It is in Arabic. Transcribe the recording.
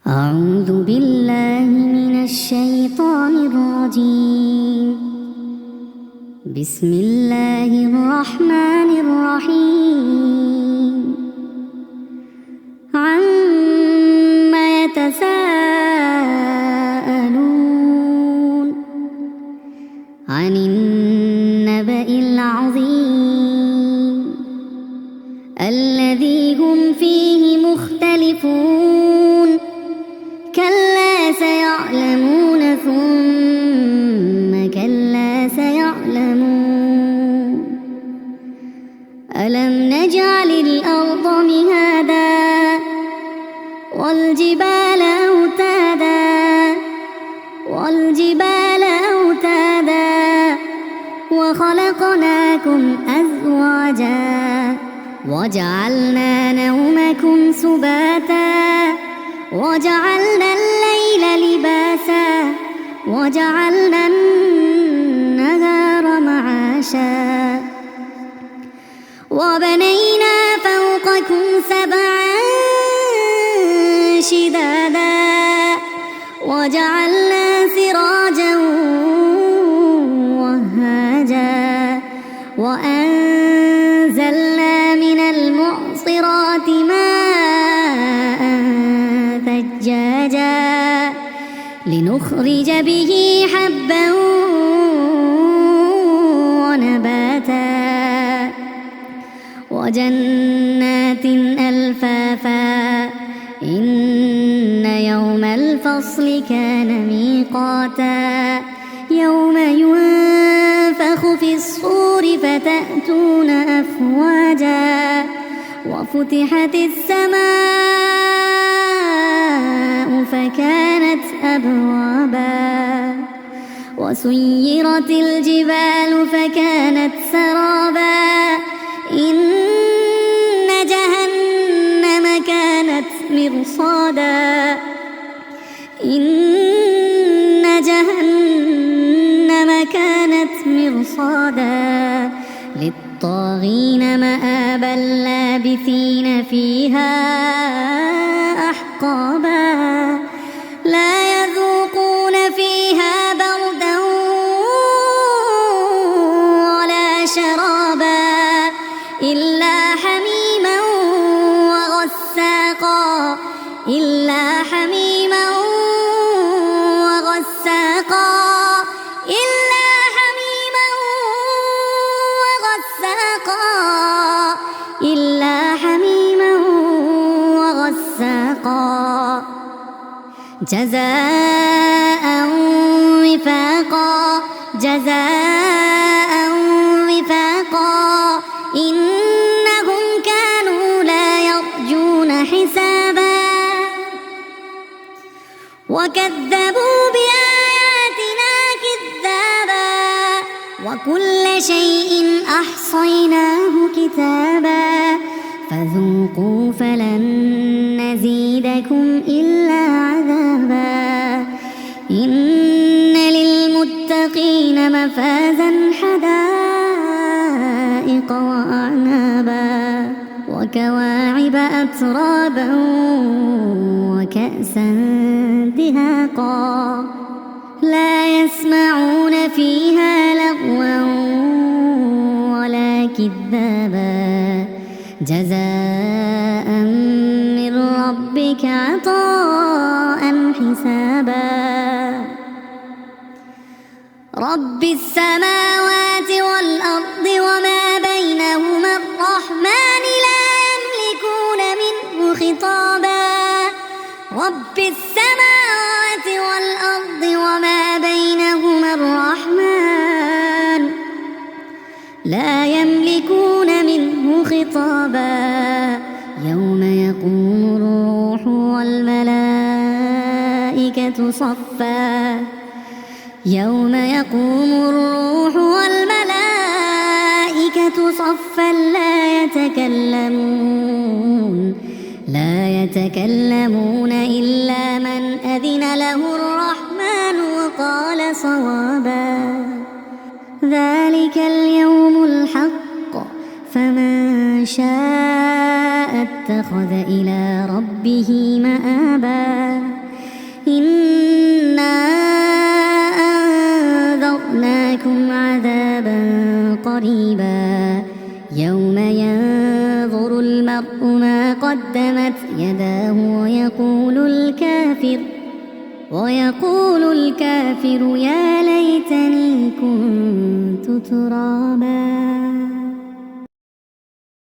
أعوذ بالله من الشيطان الرجيم. بسم الله الرحمن الرحيم. عما يتساءلون عن النبأ العظيم الذي هم فيه مختلفون. كلا سيعلمون ثم كلا سيعلمون. ألم نجعل الأرض مهادا والجبال أوتادا وخلقناكم أزواجا وجعلنا نومكم سباتا وجعلنا الليل لباسا وجعلنا النهار معاشا وبنينا فوقكم سبعا شدادا وجعلنا سراجا وهاجا وأنزلنا من المعصرات ماء ثجاجا لنخرج به حبا ونباتا وجنات ألفافا إن يوم الفصل كان ميقاتا يوم ينفخ في الصور فتأتون أفواجا وفتحت السماء فكانت أبوابا وسيرت الجبال فكانت سرابا إن جهنم كانت مرصادا إن جهنم كانت مرصادا للطاغين مآبا لابثين فيها أحقابا لا يذوقون فيها بردا ولا شرابا إلا حميما وغساقا جزاء وفاقا إنهم كانوا لا يرجون حسابا وكذبوا بآياتنا كذابا وكل شيء أحصيناه كتابا فذوقوا فلن نزيدكم إلا عذابا إن للمتقين مفازا حدائق وأعنابا وكواعب أترابا وكأسا دهاقا لا يسمعون فيها لغوا ولا كذابا جزاء من ربك عطاء حسابا رب السماوات والأرض وما بينهما الرحمن لا يملكون منه خطابا رب السماوات والأرض وما بينهما الرحمن لا يملكون منه خطابا يوم يقوم الروح والملائكة صفا لا يتكلمون إلا من أذن له الرحمن وقال صوابا ذلك اليوم الحق فمن شاء اتخذ إلى ربه مآبا. معكم عذابا قريبا يوم ينظر المرء ما قدمت يداه ويقول الكافر يا ليتني كنت ترابا.